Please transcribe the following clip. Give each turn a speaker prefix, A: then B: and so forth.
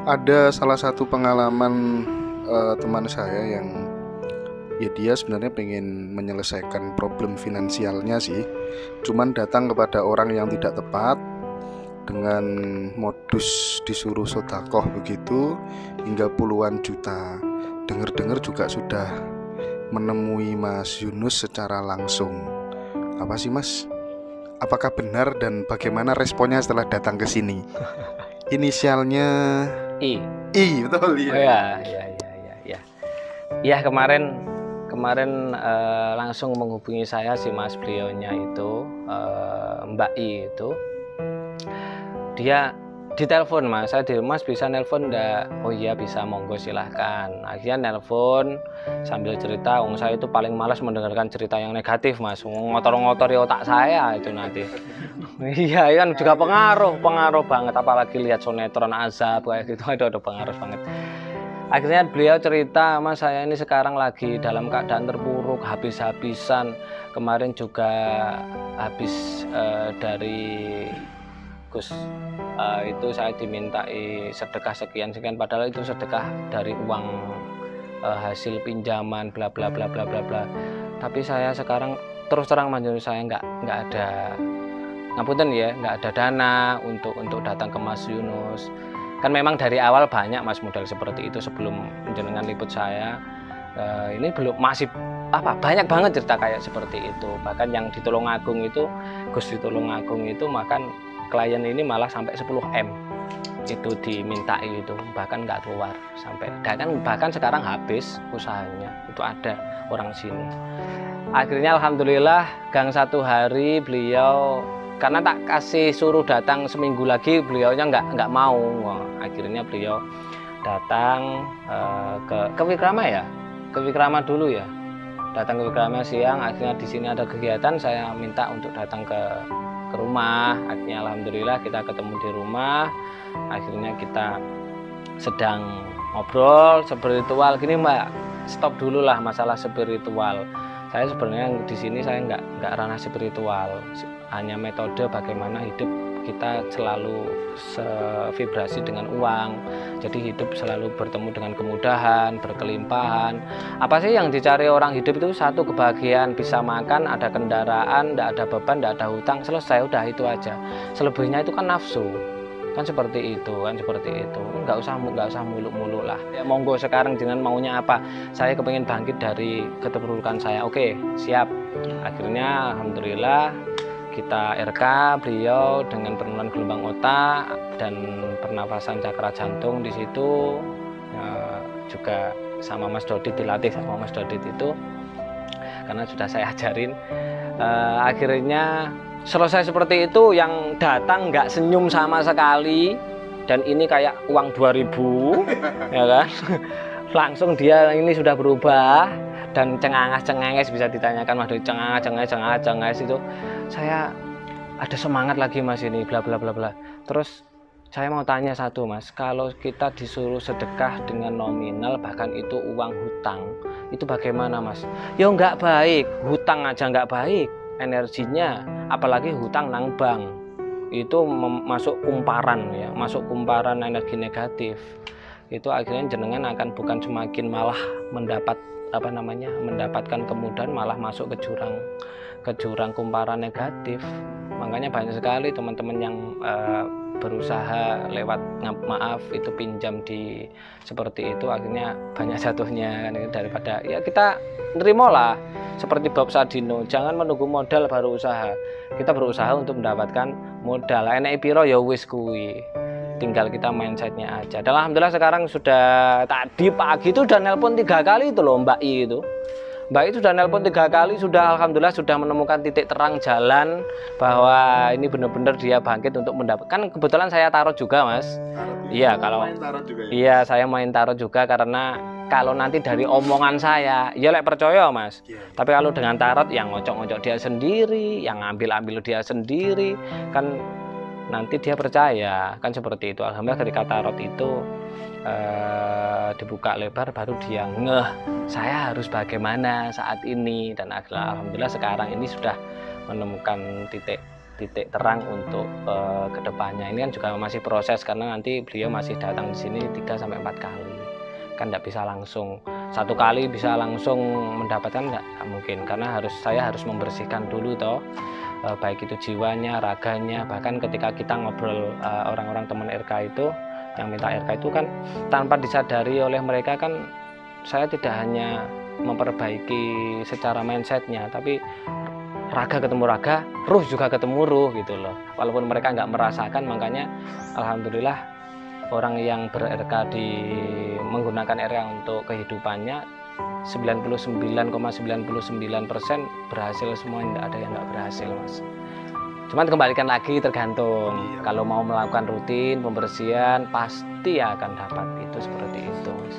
A: Ada salah satu pengalaman teman saya yang ya dia sebenarnya pengen menyelesaikan problem finansialnya sih, cuman datang kepada orang yang tidak tepat dengan modus disuruh sodakoh begitu hingga puluhan juta. Dengar-dengar juga sudah menemui Mas Yunus secara langsung. Apa sih Mas? Apakah benar dan bagaimana responnya setelah datang ke sini? Inisialnya
B: I.
A: I, betul ya.
B: Oh ya. Ya kemarin langsung menghubungi saya si Mas beliaunya itu, Mbak I itu. Dia ditelepon, Mas, saya di rumah, Mas bisa nelpon enggak? Oh iya bisa, monggo silahkan. Akhirnya nelpon sambil cerita, saya itu paling malas mendengarkan cerita yang negatif, Mas, ngotor-ngotori otak saya itu nanti. Iya kan juga pengaruh banget, apalagi lihat sinetron azab kayak gitu, ada pengaruh banget. Akhirnya beliau cerita, Mas saya ini sekarang lagi dalam keadaan terpuruk, habis-habisan. Kemarin juga habis dari Gus itu saya dimintai sedekah sekian padahal itu sedekah dari uang hasil pinjaman bla bla bla bla bla bla. Tapi saya sekarang terus terang Mas, saya nggak ada, ngapunten ya, nggak ada dana untuk datang ke Mas Yunus. Kan memang dari awal banyak Mas model seperti itu sebelum jenengan liput saya. Ini belum, masih banyak banget cerita kayak seperti itu. Bahkan yang di Tulungagung itu, Gus di Tulungagung itu makan klien ini malah sampai 10 M itu dimintai itu, bahkan nggak keluar sampai, bahkan sekarang habis usahanya. Itu ada orang sini. Akhirnya alhamdulillah gang satu hari beliau, karena tak kasih suruh datang seminggu lagi, beliaunya nggak mau. Akhirnya beliau datang ke Wikrama ya, ke Wikrama dulu ya, datang ke Wikrama siang. Akhirnya di sini ada kegiatan, saya minta untuk datang ke rumah. Akhirnya alhamdulillah kita ketemu di rumah. Akhirnya kita sedang ngobrol spiritual gini, Mbak. Stop dulu lah masalah spiritual. Saya sebenarnya di sini saya nggak ranah spiritual, hanya metode bagaimana hidup kita selalu sevibrasi dengan uang. Jadi hidup selalu bertemu dengan kemudahan, berkelimpahan. Apa sih yang dicari orang hidup itu? Satu, kebahagiaan, bisa makan, ada kendaraan, tidak ada beban, tidak ada hutang, selesai, udah itu aja. Selebihnya itu kan nafsu, kan seperti itu, nggak usah muluk-muluk lah ya. Monggo sekarang dengan maunya apa, saya kepengen bangkit dari keterpurukan saya. Oke, siap. Akhirnya alhamdulillah kita RK beliau dengan penurunan gelombang otak dan pernafasan cakra jantung di situ, juga sama Mas Dodit, dilatih sama Mas Dodit itu karena sudah saya ajarin. Akhirnya selesai seperti itu, yang datang nggak senyum sama sekali, dan ini kayak uang 2000 ya kan. Langsung dia ini sudah berubah dan cengangas bisa ditanyakan Mas Dodi, cengangas itu. Saya ada semangat lagi Mas ini bla bla bla bla. Terus saya mau tanya satu Mas, kalau kita disuruh sedekah dengan nominal, bahkan itu uang hutang, itu bagaimana Mas? Ya nggak baik, hutang aja nggak baik energinya, apalagi hutang nang bank, itu masuk kumparan ya, masuk kumparan energi negatif. Itu akhirnya jenengan akan bukan semakin malah mendapatkan kemudahan, malah masuk ke jurang kumparan negatif. Makanya banyak sekali teman-teman yang berusaha lewat itu pinjam di seperti itu, akhirnya banyak jatuhnya kan, daripada ya kita nerimalah seperti Bob Sadino, jangan menunggu modal baru usaha. Kita berusaha untuk mendapatkan modal, enek piro ya wis kuwi, tinggal kita mindsetnya aja. Dan alhamdulillah sekarang sudah, tadi pagi itu udah nelpon 3 kali itu loh Mbak I itu. Mbak itu sudah nelpon 3 kali, sudah alhamdulillah sudah menemukan titik terang jalan bahwa ini benar-benar dia bangkit untuk mendapatkan. Kebetulan saya tarot juga Mas. Iya, kalau iya saya main tarot juga, karena kalau nanti dari omongan saya ya lek percaya Mas. Tapi kalau dengan tarot yang ngocok-ngocok dia sendiri, yang ngambil-ambil dia sendiri, kan nanti dia percaya, kan seperti itu. Alhamdulillah ketika tarot itu dibuka lebar, baru dia ngeh saya harus bagaimana saat ini. Dan alhamdulillah sekarang ini sudah menemukan titik titik terang untuk kedepannya. Ini kan juga masih proses karena nanti beliau masih datang di sini 3-4 kali, kan nggak bisa langsung satu kali bisa langsung mendapatkan, nggak mungkin, karena saya harus membersihkan dulu toh, baik itu jiwanya, raganya. Bahkan ketika kita ngobrol orang-orang teman RK itu yang minta RK itu kan tanpa disadari oleh mereka kan, saya tidak hanya memperbaiki secara mindsetnya, tapi raga ketemu raga, ruh juga ketemu ruh gitu loh. Walaupun mereka nggak merasakan, makanya alhamdulillah orang yang ber-RK menggunakan RK untuk kehidupannya 99,99% berhasil semua, tidak ada yang nggak berhasil, Mas. Cuman kembalikan lagi tergantung. Kalau mau melakukan rutin pembersihan pasti akan dapat itu seperti itu, Mas.